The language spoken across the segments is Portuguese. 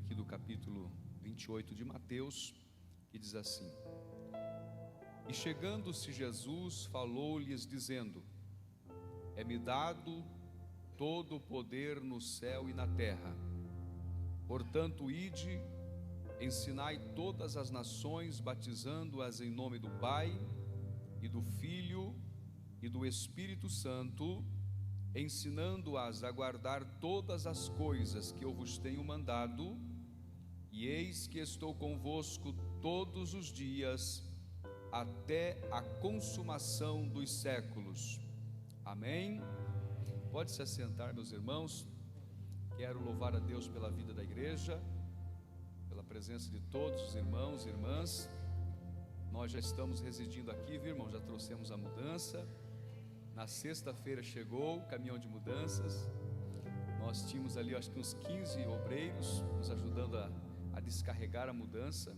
aqui do capítulo 28 de Mateus, que diz assim: E chegando-se Jesus, falou-lhes dizendo: É-me dado todo o poder no céu e na terra. Portanto, ide, ensinai todas as nações, batizando-as em nome do Pai, e do Filho, e do Espírito Santo, ensinando-as a guardar todas as coisas que eu vos tenho mandado, e eis que estou convosco todos os dias, até a consumação dos séculos. Amém? Pode se assentar, meus irmãos. Quero louvar a Deus pela vida da igreja, pela presença de todos os irmãos e irmãs. Nós já estamos residindo aqui, viu, irmão? Já trouxemos a mudança. Na sexta-feira chegou o caminhão de mudanças. Nós tínhamos ali, acho que uns 15 obreiros nos ajudando a descarregar a mudança.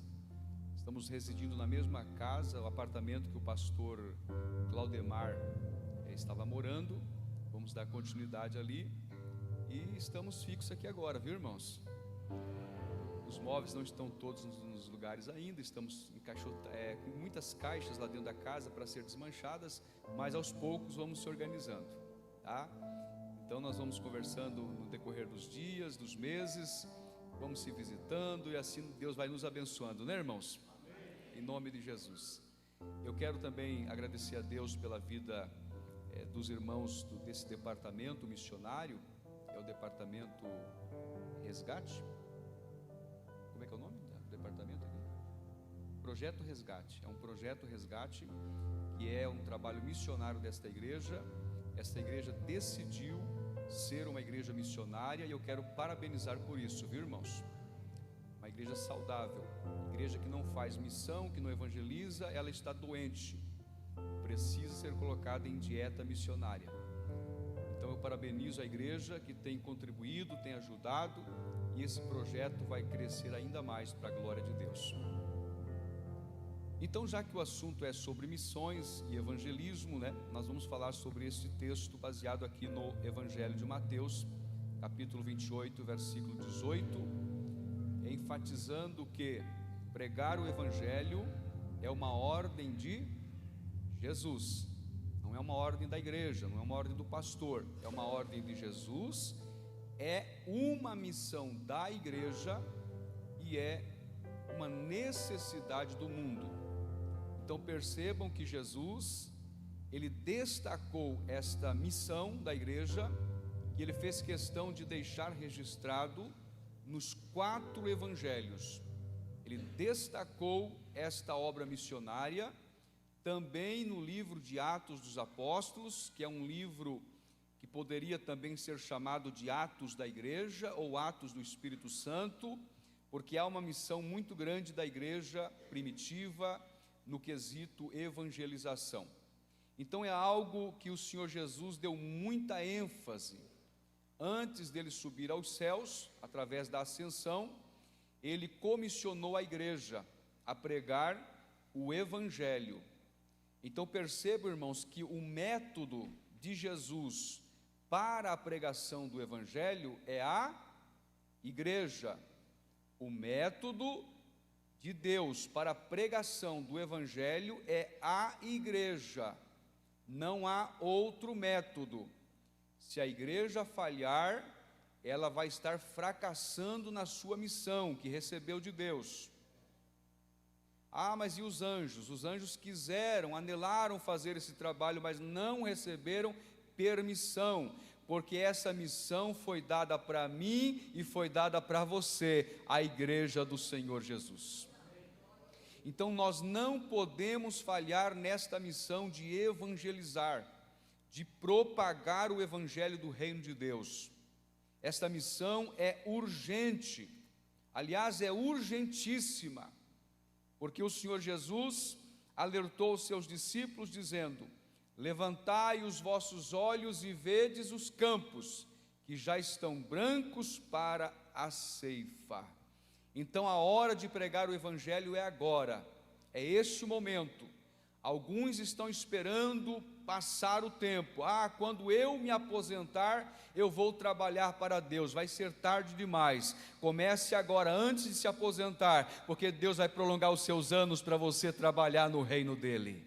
Estamos residindo na mesma casa, o apartamento que o pastor Claudemar estava morando. Vamos dar continuidade ali. E estamos fixos aqui agora, viu, irmãos? Os móveis não estão todos nos lugares ainda. Estamos com muitas caixas lá dentro da casa para ser desmanchadas, mas aos poucos vamos se organizando, tá? Então nós vamos conversando no decorrer dos dias, dos meses, vamos se visitando e assim Deus vai nos abençoando, né, irmãos? Em nome de Jesus. Eu quero também agradecer a Deus pela vida dos irmãos desse departamento missionário. É o departamento Resgate. Como é que é o nome do departamento aqui? Projeto Resgate. É um projeto Resgate que é um trabalho missionário desta igreja. Esta igreja decidiu ser uma igreja missionária e eu quero parabenizar por isso, viu, irmãos? Uma igreja saudável, igreja que não faz missão, que não evangeliza, ela está doente, precisa ser colocada em dieta missionária. Então eu parabenizo a igreja que tem contribuído, tem ajudado, e esse projeto vai crescer ainda mais para a glória de Deus. Então, já que o assunto é sobre missões e evangelismo, né, nós vamos falar sobre esse texto baseado aqui no Evangelho de Mateus, capítulo 28, versículo 18, enfatizando que pregar o Evangelho é uma ordem de Jesus. Não é uma ordem da igreja, não é uma ordem do pastor, é uma ordem de Jesus, é uma missão da igreja e é uma necessidade do mundo. Então percebam que Jesus, ele destacou esta missão da igreja, que ele fez questão de deixar registrado nos 4 evangelhos. Ele destacou esta obra missionária também no livro de Atos dos Apóstolos, que é um livro que poderia também ser chamado de Atos da Igreja ou Atos do Espírito Santo, porque há uma missão muito grande da igreja primitiva no quesito evangelização. Então é algo que o Senhor Jesus deu muita ênfase. Antes dele subir aos céus, através da ascensão, ele comissionou a igreja a pregar o Evangelho. Então percebam, irmãos, que o método de Jesus para a pregação do Evangelho é a igreja. O método de Deus para a pregação do Evangelho é a igreja. Não há outro método. Se a igreja falhar, ela vai estar fracassando na sua missão que recebeu de Deus. Ah, mas e os anjos? Os anjos quiseram, anelaram fazer esse trabalho, mas não receberam permissão, porque essa missão foi dada para mim e foi dada para você, a igreja do Senhor Jesus. Então nós não podemos falhar nesta missão de evangelizar, de propagar o evangelho do reino de Deus. Esta missão é urgente, aliás, é urgentíssima, porque o Senhor Jesus alertou os seus discípulos dizendo: levantai os vossos olhos e vedes os campos, que já estão brancos para a ceifa. Então a hora de pregar o Evangelho é agora, é este o momento. Alguns estão esperando passar o tempo. Quando eu me aposentar, eu vou trabalhar para Deus. Vai ser tarde demais. Comece agora, antes de se aposentar, porque Deus vai prolongar os seus anos para você trabalhar no reino dele.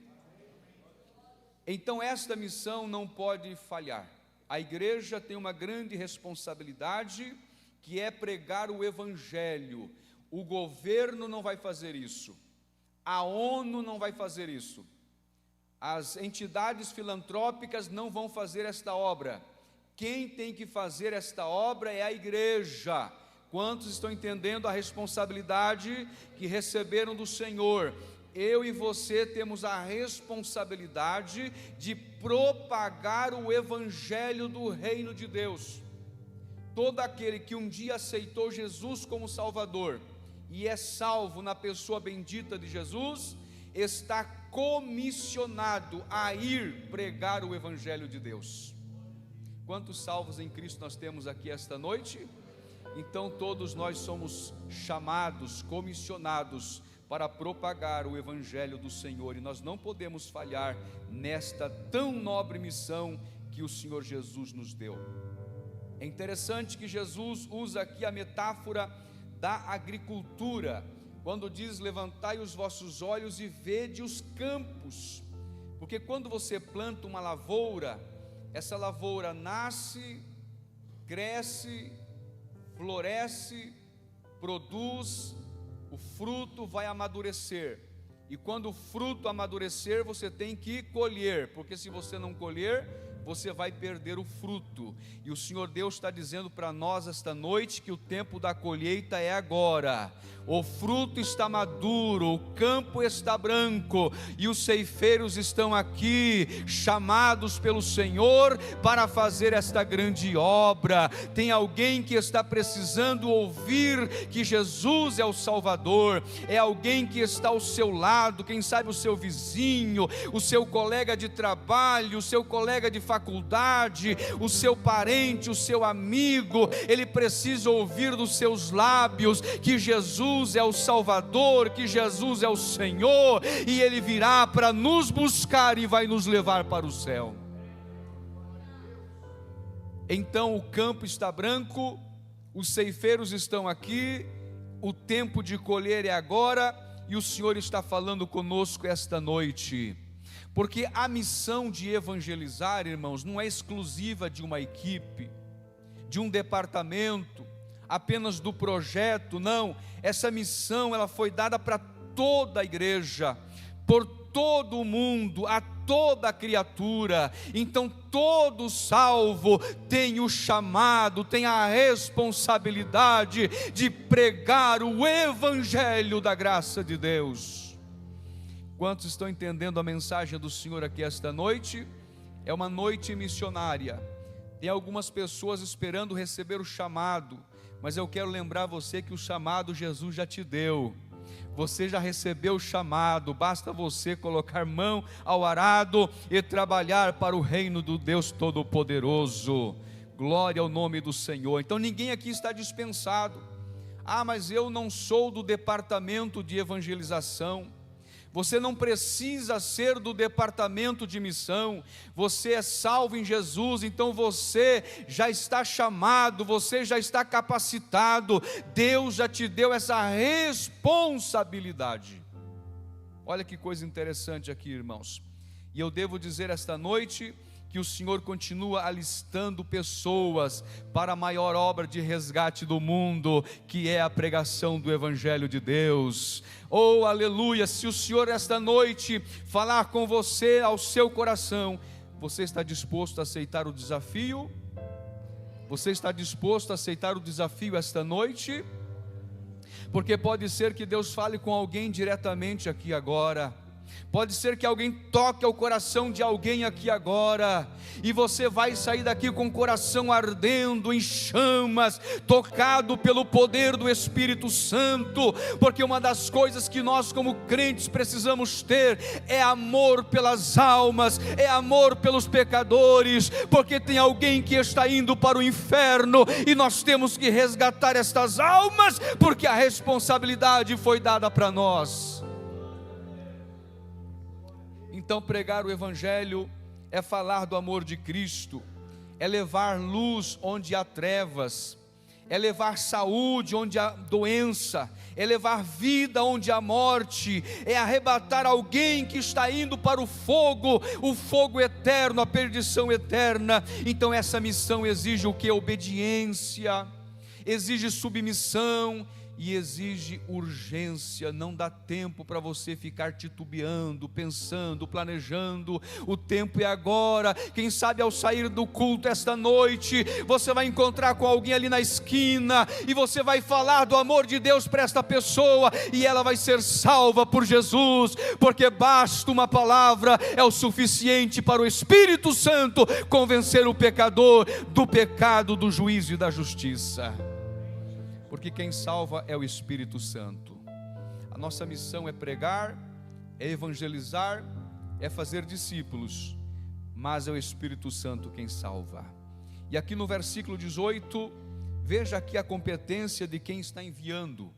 Então esta missão não pode falhar. A igreja tem uma grande responsabilidade, que é pregar o evangelho. O governo não vai fazer isso. A ONU não vai fazer isso. As entidades filantrópicas não vão fazer esta obra. Quem tem que fazer esta obra é a igreja. Quantos estão entendendo a responsabilidade que receberam do Senhor? Eu e você temos a responsabilidade de propagar o evangelho do reino de Deus. Todo aquele que um dia aceitou Jesus como Salvador e é salvo na pessoa bendita de Jesus, está comissionado a ir pregar o evangelho de Deus. Quantos salvos em Cristo nós temos aqui esta noite? Então todos nós somos chamados, comissionados para propagar o evangelho do Senhor, e nós não podemos falhar nesta tão nobre missão que o Senhor Jesus nos deu. É interessante que Jesus usa aqui a metáfora da agricultura, quando diz: levantai os vossos olhos e vede os campos, porque quando você planta uma lavoura, essa lavoura nasce, cresce, floresce, produz, o fruto vai amadurecer, e quando o fruto amadurecer, você tem que colher, porque se você não colher, você vai perder o fruto. E o Senhor Deus está dizendo para nós esta noite que o tempo da colheita é agora. O fruto está maduro, o campo está branco, e os ceifeiros estão aqui, chamados pelo Senhor para fazer esta grande obra. Tem alguém que está precisando ouvir que Jesus é o Salvador, é alguém que está ao seu lado, quem sabe o seu vizinho, o seu colega de trabalho, o seu colega de faculdade, o seu parente, o seu amigo. Ele precisa ouvir dos seus lábios que Jesus é o Salvador, que Jesus é o Senhor, e Ele virá para nos buscar e vai nos levar para o céu. Então o campo está branco, os ceifeiros estão aqui, o tempo de colher é agora, e o Senhor está falando conosco esta noite. Porque a missão de evangelizar, irmãos, não é exclusiva de uma equipe, de um departamento, apenas do projeto, não. Essa missão, ela foi dada para toda a igreja, por todo o mundo, a toda a criatura. Então todo salvo tem o chamado, tem a responsabilidade de pregar o evangelho da graça de Deus. Quantos estão entendendo a mensagem do Senhor aqui esta noite? É uma noite missionária. Tem algumas pessoas esperando receber o chamado, mas eu quero lembrar você que o chamado Jesus já te deu. Você já recebeu o chamado, basta você colocar mão ao arado e trabalhar para o reino do Deus Todo-Poderoso. Glória ao nome do Senhor. Então ninguém aqui está dispensado. Mas eu não sou do departamento de evangelização. Você não precisa ser do departamento de missão. Você é salvo em Jesus, então você já está chamado, você já está capacitado. Deus já te deu essa responsabilidade. Olha que coisa interessante aqui, irmãos. E eu devo dizer esta noite que o Senhor continua alistando pessoas para a maior obra de resgate do mundo, que é a pregação do Evangelho de Deus. Oh, aleluia! Se o Senhor esta noite falar com você ao seu coração, você está disposto a aceitar o desafio? Você está disposto a aceitar o desafio esta noite? Porque pode ser que Deus fale com alguém diretamente aqui agora. Pode ser que alguém toque ao coração de alguém aqui agora, e você vai sair daqui com o coração ardendo em chamas, tocado pelo poder do Espírito Santo, porque uma das coisas que nós como crentes precisamos ter é amor pelas almas, é amor pelos pecadores, porque tem alguém que está indo para o inferno, e nós temos que resgatar estas almas, porque a responsabilidade foi dada para nós. Então pregar o Evangelho é falar do amor de Cristo, é levar luz onde há trevas, é levar saúde onde há doença, é levar vida onde há morte, é arrebatar alguém que está indo para o fogo eterno, a perdição eterna. Então essa missão exige o que? Obediência, exige submissão e exige urgência. Não dá tempo para você ficar titubeando, pensando, planejando. O tempo é agora. Quem sabe ao sair do culto esta noite, você vai encontrar com alguém ali na esquina, e você vai falar do amor de Deus para esta pessoa, e ela vai ser salva por Jesus, porque basta uma palavra, é o suficiente para o Espírito Santo convencer o pecador do pecado, do juízo e da justiça. Porque quem salva é o Espírito Santo. A nossa missão é pregar, é evangelizar, é fazer discípulos, mas é o Espírito Santo quem salva. E aqui no versículo 18, veja aqui a competência de quem está enviando.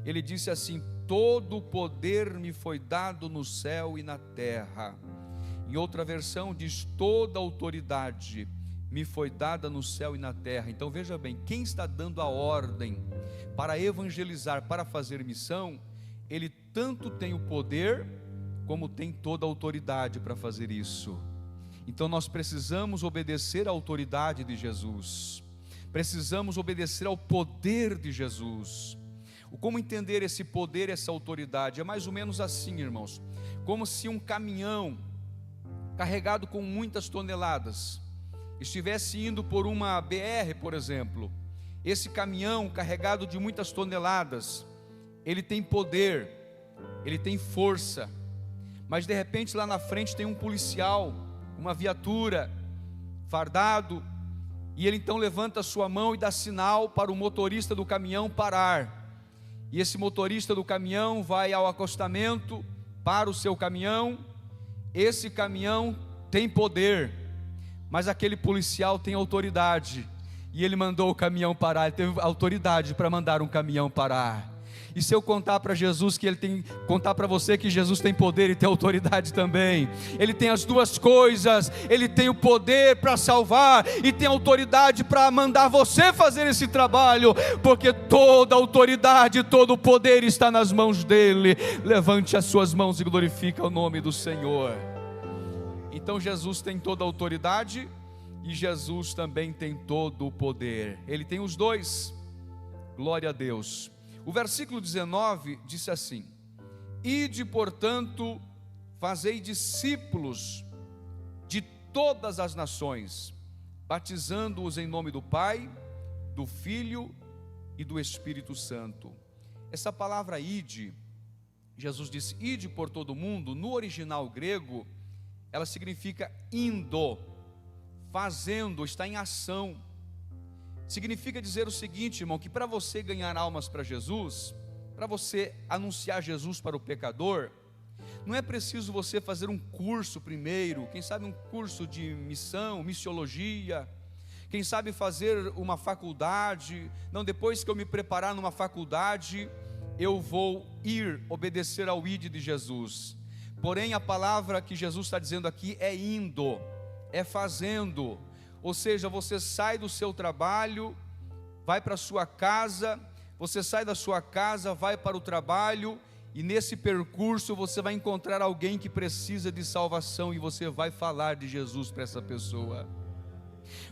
Ele disse assim: todo o poder me foi dado no céu e na terra. Em outra versão diz: toda a autoridade me foi dada no céu e na terra. Então veja bem, quem está dando a ordem para evangelizar, para fazer missão, ele tanto tem o poder, como tem toda a autoridade para fazer isso. Então nós precisamos obedecer à autoridade de Jesus, precisamos obedecer ao poder de Jesus. Como entender esse poder, essa autoridade? É mais ou menos assim, irmãos, como se um caminhão carregado com muitas toneladas estivesse indo por uma BR, por exemplo. Esse caminhão carregado de muitas toneladas, ele tem poder, ele tem força, mas de repente lá na frente tem um policial, uma viatura, fardado, e ele então levanta a sua mão e dá sinal para o motorista do caminhão parar. E esse motorista do caminhão vai ao acostamento, para o seu caminhão. Esse caminhão tem poder, mas aquele policial tem autoridade, e ele mandou o caminhão parar. Ele teve autoridade para mandar um caminhão parar. E se eu contar para Jesus que ele tem, contar para você que Jesus tem poder e tem autoridade também, ele tem as duas coisas. Ele tem o poder para salvar e tem autoridade para mandar você fazer esse trabalho, porque toda a autoridade, todo o poder está nas mãos dele. Levante as suas mãos e glorifique o nome do Senhor. Então Jesus tem toda a autoridade e Jesus também tem todo o poder. Ele tem os dois. Glória a Deus. O versículo 19 disse assim: ide, portanto, fazei discípulos de todas as nações, batizando-os em nome do Pai, do Filho e do Espírito Santo. Essa palavra ide, Jesus disse ide por todo o mundo, no original grego ela significa indo, fazendo, está em ação. Significa dizer o seguinte, irmão, que para você ganhar almas para Jesus, para você anunciar Jesus para o pecador, não é preciso você fazer um curso primeiro, quem sabe um curso de missão, missiologia, quem sabe fazer uma faculdade. Não, depois que eu me preparar numa faculdade, eu vou ir obedecer ao ide de Jesus. Porém a palavra que Jesus está dizendo aqui é indo, é fazendo. Ou seja, você sai do seu trabalho, vai para a sua casa, você sai da sua casa, vai para o trabalho, e nesse percurso você vai encontrar alguém que precisa de salvação, e você vai falar de Jesus para essa pessoa.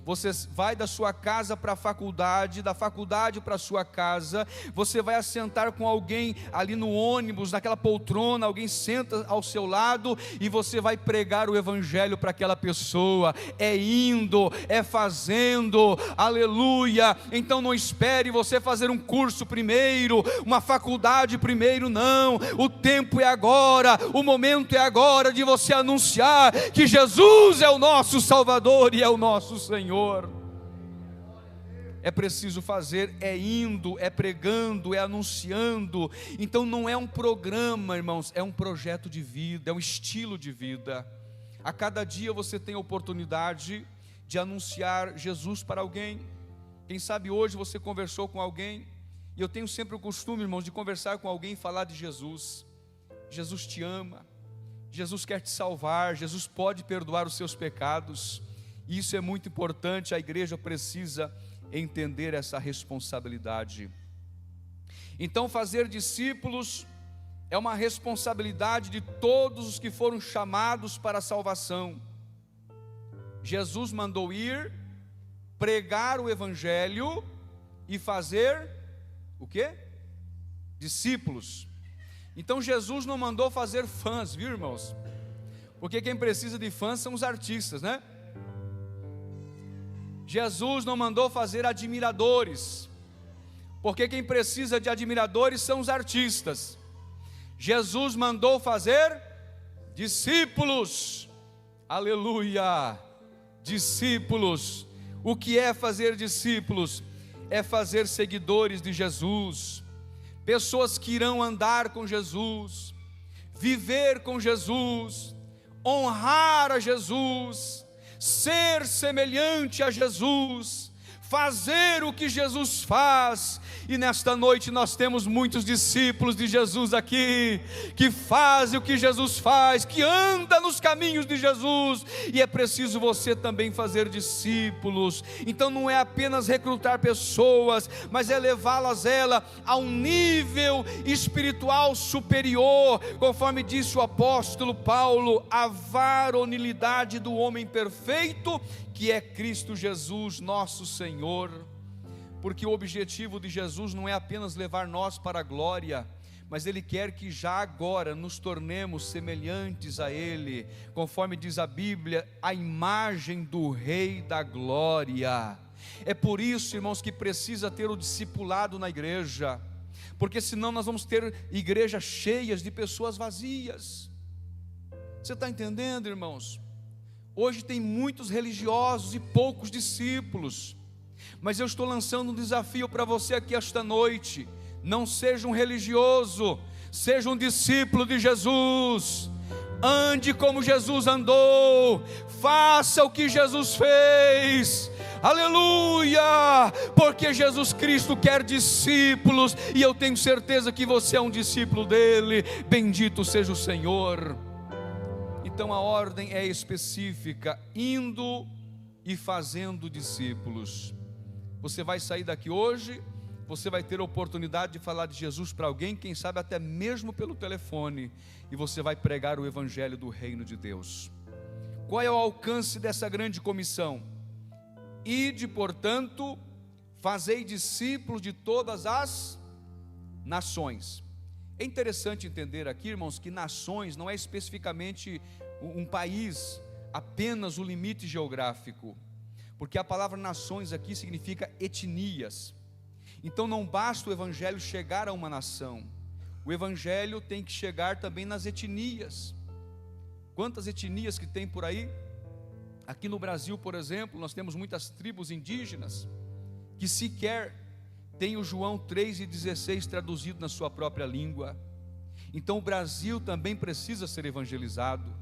Você vai da sua casa para a faculdade, da faculdade para a sua casa, você vai assentar com alguém ali no ônibus, naquela poltrona, alguém senta ao seu lado e você vai pregar o Evangelho para aquela pessoa. É indo, é fazendo, aleluia. Então não espere você fazer um curso primeiro, uma faculdade primeiro, não. O tempo é agora, o momento é agora de você anunciar que Jesus é o nosso Salvador e é o nosso Senhor. É preciso fazer, é indo, é pregando, é anunciando. Então não é um programa, irmãos, é um projeto de vida, é um estilo de vida. A cada dia você tem a oportunidade de anunciar Jesus para alguém. Quem sabe hoje você conversou com alguém, e eu tenho sempre o costume, irmãos, de conversar com alguém e falar de Jesus. Jesus te ama, Jesus quer te salvar, Jesus pode perdoar os seus pecados. Isso é muito importante, a igreja precisa entender essa responsabilidade. Então, fazer discípulos é uma responsabilidade de todos os que foram chamados para a salvação. Jesus mandou ir, pregar o evangelho e fazer o quê? Discípulos. Então Jesus não mandou fazer fãs, viu, irmãos? Porque quem precisa de fãs são os artistas, né? Jesus não mandou fazer admiradores, porque quem precisa de admiradores são os artistas. Jesus mandou fazer discípulos. Aleluia! Discípulos. O que é fazer discípulos? É fazer seguidores de Jesus, pessoas que irão andar com Jesus, viver com Jesus, honrar a Jesus, ser semelhante a Jesus, fazer o que Jesus faz. E nesta noite nós temos muitos discípulos de Jesus aqui, que fazem o que Jesus faz, que andam nos caminhos de Jesus, e é preciso você também fazer discípulos. Então não é apenas recrutar pessoas, mas é levá-las a um nível espiritual superior, conforme disse o apóstolo Paulo, a varonilidade do homem perfeito, que é Cristo Jesus nosso Senhor. Porque o objetivo de Jesus não é apenas levar nós para a glória, mas Ele quer que já agora nos tornemos semelhantes a Ele, conforme diz a Bíblia, a imagem do Rei da glória. É por isso, irmãos, que precisa ter o discipulado na igreja, porque senão nós vamos ter igrejas cheias de pessoas vazias. Você está entendendo, irmãos? Hoje tem muitos religiosos e poucos discípulos. Mas eu estou lançando um desafio para você aqui esta noite. Não seja um religioso, seja um discípulo de Jesus. Ande como Jesus andou, faça o que Jesus fez. Aleluia! Porque Jesus Cristo quer discípulos, e eu tenho certeza que você é um discípulo dele. Bendito seja o Senhor. Então a ordem é específica: indo e fazendo discípulos. Você vai sair daqui hoje, você vai ter a oportunidade de falar de Jesus para alguém, quem sabe até mesmo pelo telefone, e você vai pregar o evangelho do reino de Deus. Qual é o alcance dessa grande comissão? Ide, portanto, fazei discípulos de todas as nações. É interessante entender aqui, irmãos, que nações não é especificamente um país, apenas o limite geográfico, porque a palavra nações aqui significa etnias. Então não basta o evangelho chegar a uma nação, o evangelho tem que chegar também nas etnias. Quantas etnias que tem por aí? Aqui no Brasil, por exemplo, nós temos muitas tribos indígenas, que sequer tem o João 3,16 traduzido na sua própria língua. Então o Brasil também precisa ser evangelizado,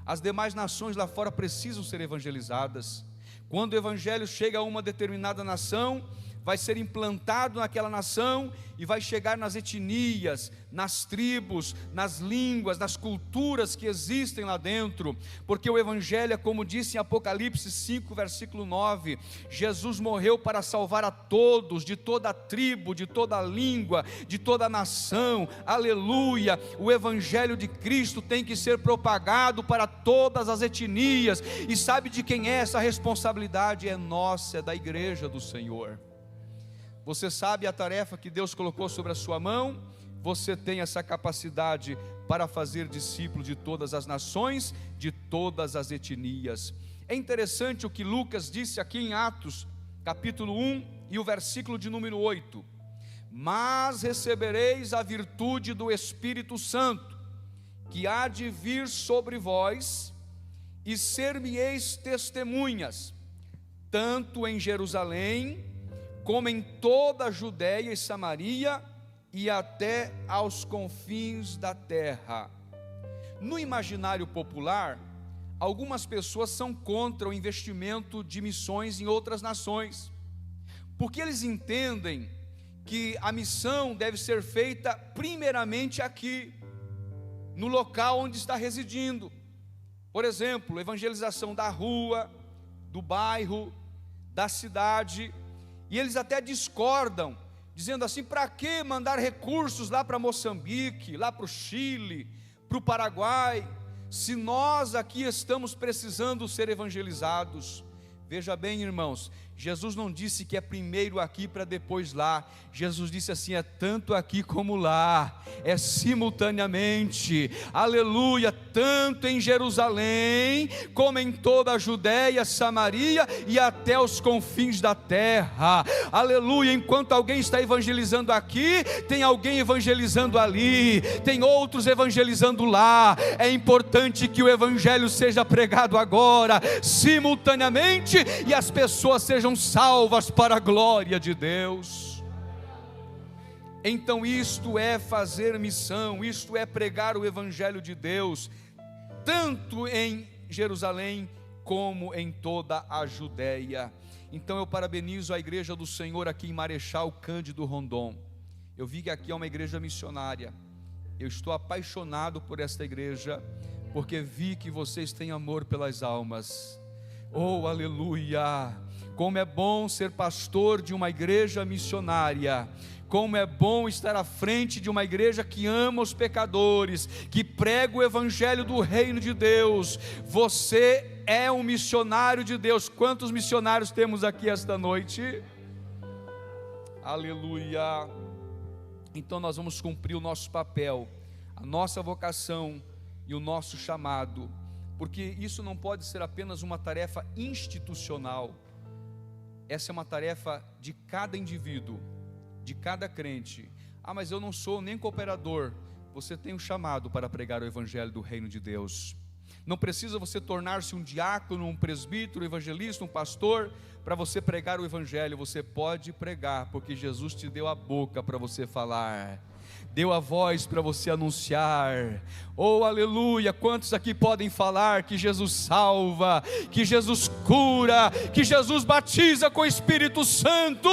as demais nações lá fora precisam ser evangelizadas. Quando o evangelho chega a uma determinada nação, vai ser implantado naquela nação e vai chegar nas etnias, nas tribos, nas línguas, nas culturas que existem lá dentro, porque o evangelho é como disse em Apocalipse 5, versículo 9, Jesus morreu para salvar a todos, de toda a tribo, de toda a língua, de toda a nação. Aleluia! O evangelho de Cristo tem que ser propagado para todas as etnias, e sabe de quem é essa responsabilidade? É nossa, é da igreja do Senhor. Você sabe a tarefa que Deus colocou sobre a sua mão, você tem essa capacidade para fazer discípulos de todas as nações, de todas as etnias. É interessante o que Lucas disse aqui em Atos, capítulo 1 e o versículo de número 8: mas recebereis a virtude do Espírito Santo, que há de vir sobre vós, e ser-me-eis testemunhas, tanto em Jerusalém, como em toda a Judéia e Samaria, e até aos confins da terra. No imaginário popular, algumas pessoas são contra o investimento de missões em outras nações, porque eles entendem que a missão deve ser feita primeiramente aqui. no local onde está residindo. Por exemplo, evangelização da rua, do bairro, da cidade. E eles até discordam, dizendo assim: para que mandar recursos lá para Moçambique, lá para o Chile, para o Paraguai, se nós aqui estamos precisando ser evangelizados? Veja bem, irmãos, Jesus não disse que é primeiro aqui para depois lá. Jesus disse assim: é tanto aqui como lá, é simultaneamente, aleluia, tanto em Jerusalém, como em toda a Judéia, Samaria e até os confins da terra, aleluia. Enquanto alguém está evangelizando aqui, tem alguém evangelizando ali, tem outros evangelizando lá. É importante que o evangelho seja pregado agora, simultaneamente, e as pessoas sejam salvas para a glória de Deus. Então isto é fazer missão, isto é pregar o evangelho de Deus, tanto em Jerusalém como em toda a Judéia. Então eu parabenizo a igreja do Senhor aqui em Marechal Cândido Rondon. Eu vi que aqui é uma igreja missionária. Eu estou apaixonado por esta igreja, porque vi que vocês têm amor pelas almas. Oh, aleluia! Como é bom ser pastor de uma igreja missionária. Como é bom estar à frente de uma igreja que ama os pecadores, que prega o evangelho do reino de Deus. Você é um missionário de Deus. Quantos missionários temos aqui esta noite? Aleluia! Então nós vamos cumprir o nosso papel, a nossa vocação e o nosso chamado, porque isso não pode ser apenas uma tarefa institucional. Essa é uma tarefa de cada indivíduo, de cada crente. Ah, mas eu não sou nem cooperador. Você tem um chamado para pregar o evangelho do reino de Deus. Não precisa você tornar-se um diácono, um presbítero, um evangelista, um pastor, para você pregar o evangelho. Você pode pregar, porque Jesus te deu a boca para você falar, deu a voz para você anunciar. Oh, aleluia! Quantos aqui podem falar que Jesus salva, que Jesus cura, que Jesus batiza com o Espírito Santo,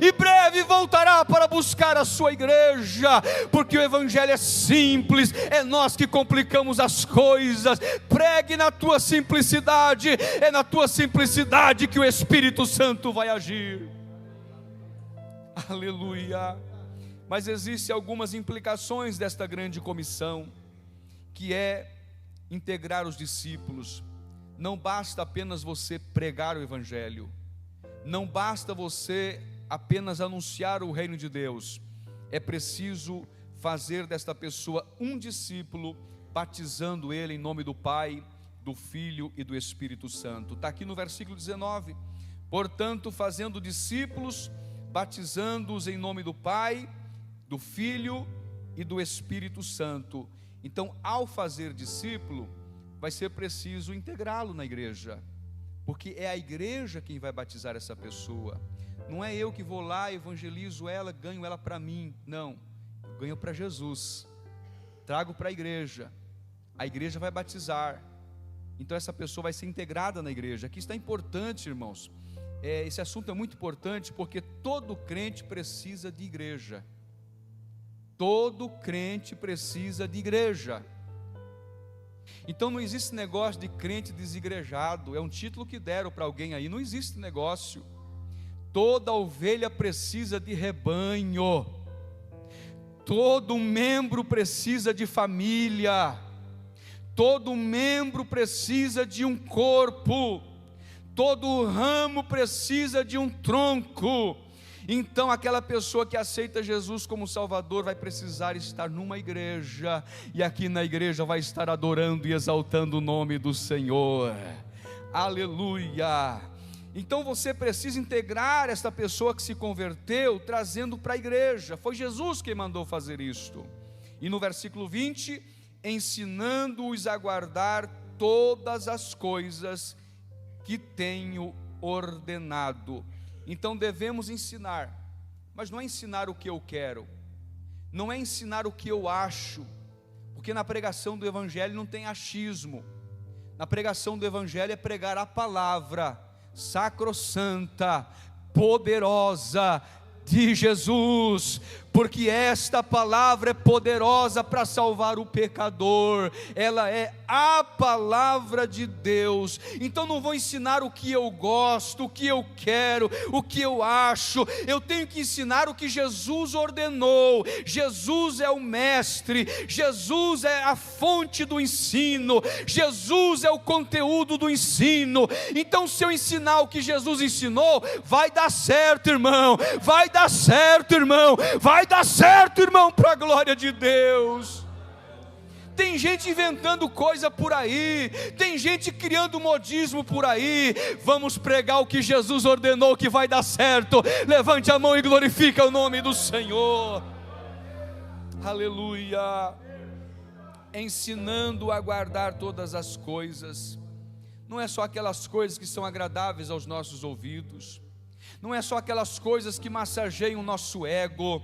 e breve voltará para buscar a sua igreja, porque o evangelho é simples, é nós que complicamos as coisas. Pregue na tua simplicidade, é na tua simplicidade que o Espírito Santo vai agir. Aleluia! Mas existem algumas implicações desta grande comissão, que é integrar os discípulos. Não basta apenas você pregar o evangelho, não basta você apenas anunciar o reino de Deus. É preciso fazer desta pessoa um discípulo, batizando ele em nome do Pai, do Filho e do Espírito Santo. Está aqui no versículo 19. Portanto, fazendo discípulos, batizando-os em nome do Pai, do Filho e do Espírito Santo. Então, ao fazer discípulo, vai ser preciso integrá-lo na igreja, porque é a igreja quem vai batizar essa pessoa. Não é eu que vou lá, evangelizo ela, ganho ela para mim. Não, eu ganho para Jesus, trago para a igreja vai batizar. Então essa pessoa vai ser integrada na igreja. Aqui está importante, irmãos, esse assunto é muito importante, porque todo crente precisa de igreja. Todo crente precisa de igreja. Então não existe negócio de crente desigrejado. É um título que deram para alguém aí. Não existe negócio. Toda ovelha precisa de rebanho. Todo membro precisa de família. Todo membro precisa de um corpo. Todo ramo precisa de um tronco. Então aquela pessoa que aceita Jesus como Salvador vai precisar estar numa igreja, e aqui na igreja vai estar adorando e exaltando o nome do Senhor. Aleluia! Então você precisa integrar esta pessoa que se converteu, trazendo para a igreja. Foi Jesus quem mandou fazer isto. E no versículo 20, ensinando-os a guardar todas as coisas que tenho ordenado. Então devemos ensinar, mas não é ensinar o que eu quero, não é ensinar o que eu acho, porque na pregação do evangelho não tem achismo. Na pregação do evangelho é pregar a palavra sacrossanta, poderosa de Jesus, porque esta palavra é poderosa para salvar o pecador, ela é a palavra de Deus. Então não vou ensinar o que eu gosto, o que eu quero, o que eu acho, eu tenho que ensinar o que Jesus ordenou. Jesus é o mestre, Jesus é a fonte do ensino, Jesus é o conteúdo do ensino. Então se eu ensinar o que Jesus ensinou, vai dar certo, irmão, vai dar certo, irmão, vai dar certo, irmão, para a glória de Deus. Tem gente inventando coisa por aí, tem gente criando modismo por aí. Vamos pregar o que Jesus ordenou, que vai dar certo. Levante a mão e glorifica o nome do Senhor. Aleluia. Ensinando a guardar todas as coisas. Não é só aquelas coisas que são agradáveis aos nossos ouvidos, não é só aquelas coisas que massageiam o nosso ego.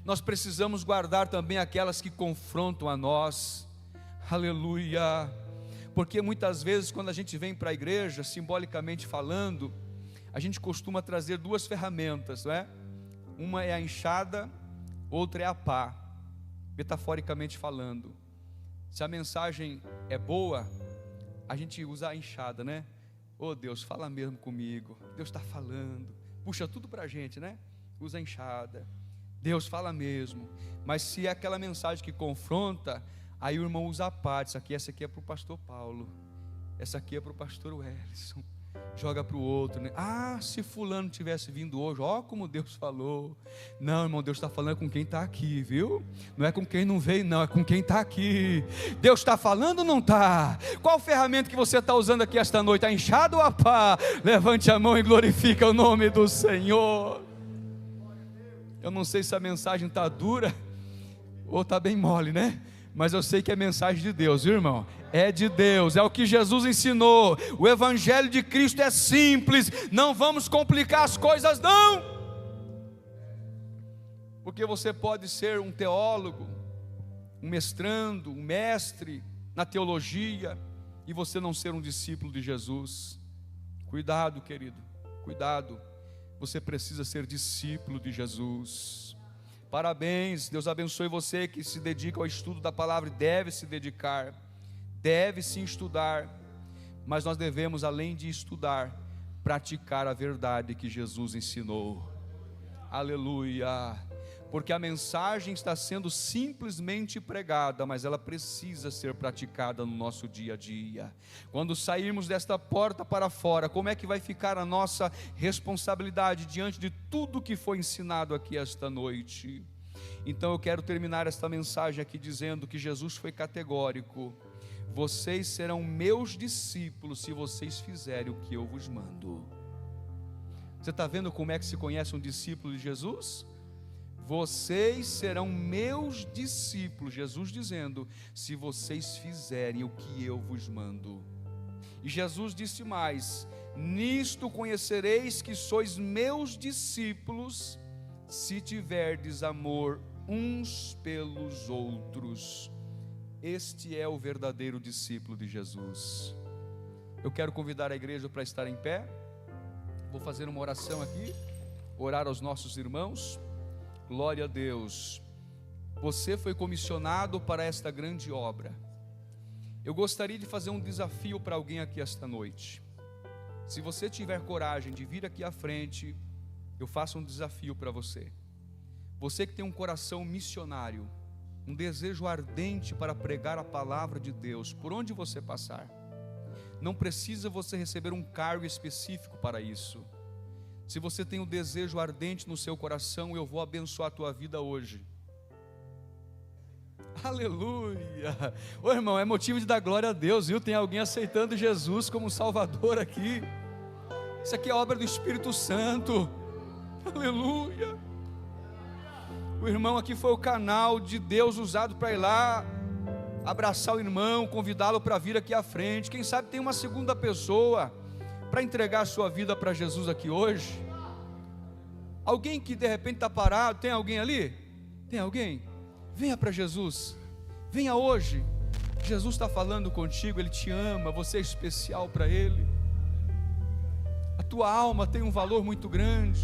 Nós precisamos guardar também aquelas que confrontam a nós. Aleluia. Porque muitas vezes quando a gente vem para a igreja, simbolicamente falando, a gente costuma trazer duas ferramentas, não é? Uma é a enxada, outra é a pá, metaforicamente falando. Se a mensagem é boa, a gente usa a enxada, né? Oh Deus, fala mesmo comigo, Deus está falando, puxa tudo para a gente, né? Usa a enxada, Deus fala mesmo. Mas se é aquela mensagem que confronta, aí o irmão usa a pá, essa aqui é para o pastor Paulo, essa aqui é para o pastor Wellington, joga para o outro, né? Ah, se fulano tivesse vindo hoje, ó como Deus falou. Não, irmão, Deus está falando com quem está aqui, viu? Não é com quem não veio, não, é com quem está aqui. Deus está falando ou não está? Qual ferramenta que você está usando aqui esta noite? A enxada ou a pá? Levante a mão e glorifica o nome do Senhor. Eu não sei se a mensagem está dura ou está bem mole, né? Mas eu sei que é mensagem de Deus, viu, irmão? É de Deus, é o que Jesus ensinou. O Evangelho de Cristo é simples, não vamos complicar as coisas não. Porque você pode ser um teólogo, um mestrando, um mestre na teologia, e você não ser um discípulo de Jesus. Cuidado, querido, cuidado. Você precisa ser discípulo de Jesus. Parabéns, Deus abençoe você que se dedica ao estudo da palavra, deve se dedicar, deve sim estudar, mas nós devemos, além de estudar, praticar a verdade que Jesus ensinou. Aleluia. Porque a mensagem está sendo simplesmente pregada, mas ela precisa ser praticada no nosso dia a dia. Quando sairmos desta porta para fora, como é que vai ficar a nossa responsabilidade diante de tudo que foi ensinado aqui esta noite? Então eu quero terminar esta mensagem aqui dizendo que Jesus foi categórico: vocês serão meus discípulos se vocês fizerem o que eu vos mando. Você está vendo como é que se conhece um discípulo de Jesus? Vocês serão meus discípulos, Jesus dizendo, se vocês fizerem o que eu vos mando. E Jesus disse mais: nisto conhecereis que sois meus discípulos, se tiverdes amor uns pelos outros. Este é o verdadeiro discípulo de Jesus. Eu quero convidar a igreja para estar em pé. Vou fazer uma oração aqui, orar aos nossos irmãos. Glória a Deus. Você foi comissionado para esta grande obra. Eu gostaria de fazer um desafio para alguém aqui esta noite. Se você tiver coragem de vir aqui à frente, eu faço um desafio para você. Você que tem um coração missionário, um desejo ardente para pregar a palavra de Deus, por onde você passar, não precisa você receber um cargo específico para isso. Se você tem um desejo ardente no seu coração, eu vou abençoar a tua vida hoje. Aleluia! Ô irmão, é motivo de dar glória a Deus, viu? Tem alguém aceitando Jesus como Salvador aqui. Isso aqui é obra do Espírito Santo. Aleluia! O irmão aqui foi o canal de Deus usado para ir lá abraçar o irmão, convidá-lo para vir aqui à frente. Quem sabe tem uma segunda pessoa para entregar a sua vida para Jesus aqui hoje. Alguém que de repente está parado, tem alguém ali? Tem alguém? Venha para Jesus, venha hoje. Jesus está falando contigo, Ele te ama, você é especial para Ele. A tua alma tem um valor muito grande.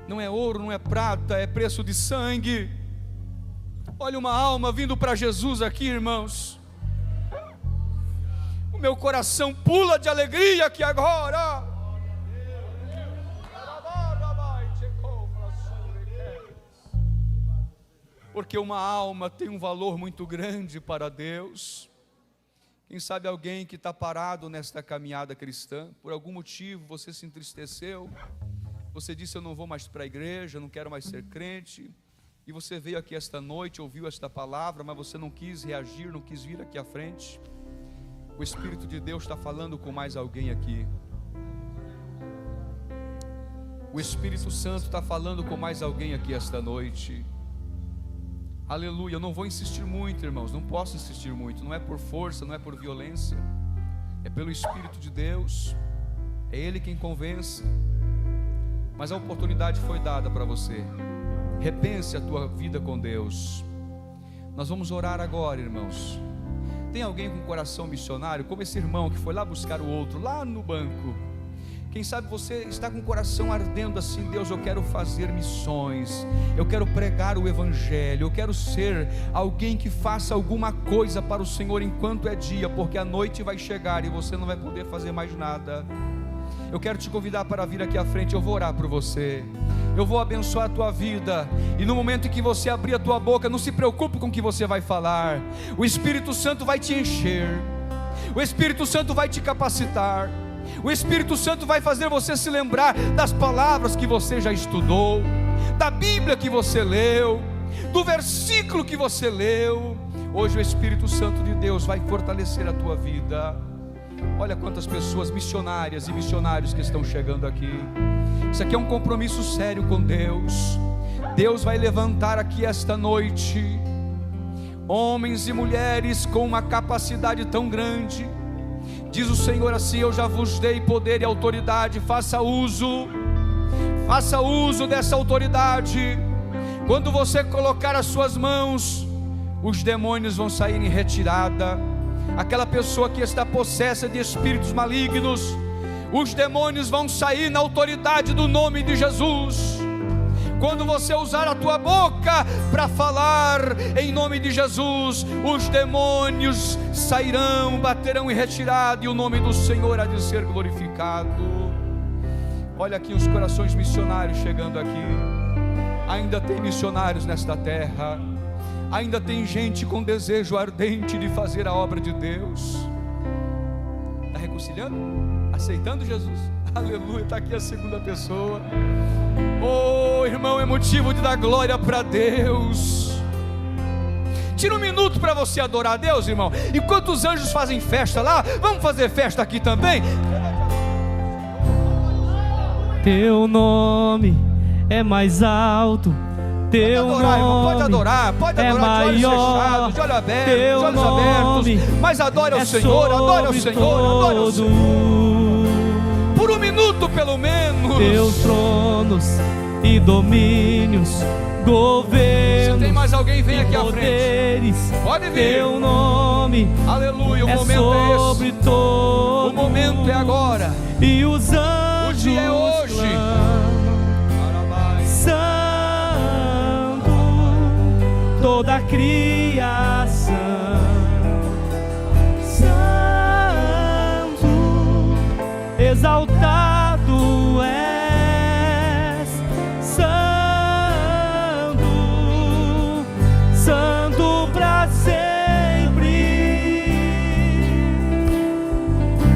não é ouro, não é prata, é preço de sangue. Olha uma alma vindo para Jesus aqui, irmãos. O meu coração pula de alegria aqui agora. Porque uma alma tem um valor muito grande para Deus. Quem sabe alguém que está parado nesta caminhada cristã, por algum motivo você se entristeceu, você disse: eu não vou mais para a igreja, não quero mais ser crente, e você veio aqui esta noite, ouviu esta palavra, mas você não quis reagir, não quis vir aqui à frente. O Espírito de Deus está falando com mais alguém aqui. O Espírito Santo está falando com mais alguém aqui esta noite. Aleluia. Eu não vou insistir muito, irmãos, não posso insistir muito. Não é por força, não é por violência, é pelo Espírito de Deus. É Ele quem convence. Mas a oportunidade foi dada para você. Repense a tua vida com Deus. Nós vamos orar agora, irmãos. Tem alguém com coração missionário, como esse irmão que foi lá buscar o outro, lá no banco? Quem sabe você está com o coração ardendo assim: Deus, eu quero fazer missões, eu quero pregar o Evangelho, eu quero ser alguém que faça alguma coisa para o Senhor enquanto é dia, porque a noite vai chegar e você não vai poder fazer mais nada. Eu quero te convidar para vir aqui à frente. Eu vou orar por você, eu vou abençoar a tua vida, e no momento em que você abrir a tua boca, não se preocupe com o que você vai falar. O Espírito Santo vai te encher, o Espírito Santo vai te capacitar, o Espírito Santo vai fazer você se lembrar das palavras que você já estudou, da Bíblia que você leu, do versículo que você leu. Hoje o Espírito Santo de Deus vai fortalecer a tua vida. Olha quantas pessoas missionárias e missionários que estão chegando aqui. Isso aqui é um compromisso sério com Deus. Deus vai levantar aqui esta noite homens e mulheres com uma capacidade tão grande. Diz o Senhor assim: eu já vos dei poder e autoridade, faça uso dessa autoridade. Quando você colocar as suas mãos, os demônios vão sair em retirada. Aquela pessoa que está possessa de espíritos malignos, os demônios vão sair na autoridade do nome de Jesus. Quando você usar a tua boca para falar em nome de Jesus, os demônios sairão, baterão em retirada, e o nome do Senhor há de ser glorificado. Olha aqui os corações missionários chegando aqui. Ainda tem missionários nesta terra, ainda tem gente com desejo ardente de fazer a obra de Deus. Está reconciliando? Aceitando Jesus? Aleluia, está aqui a segunda pessoa. Oh, irmão, é motivo de dar glória para Deus. Tira um minuto para você adorar a Deus, irmão. Enquanto os anjos fazem festa lá, vamos fazer festa aqui também. Teu nome é mais alto, teu pode adorar, nome, irmão, pode adorar é de olhos maior, fechados, de olhos abertos, teu de olhos nome abertos. Mas adore ao é Senhor, adore ao sobre Senhor, adore ao Senhor. todo. Por um minuto pelo menos. Teus tronos e domínios, governos, se tem mais alguém, vem aqui à poderes, frente. Pode vir. Teu nome, aleluia, o é momento sobre é esse. todo. O momento é agora. E os anjos, o dia é hoje. Santo, toda a criação, Santo, exaltado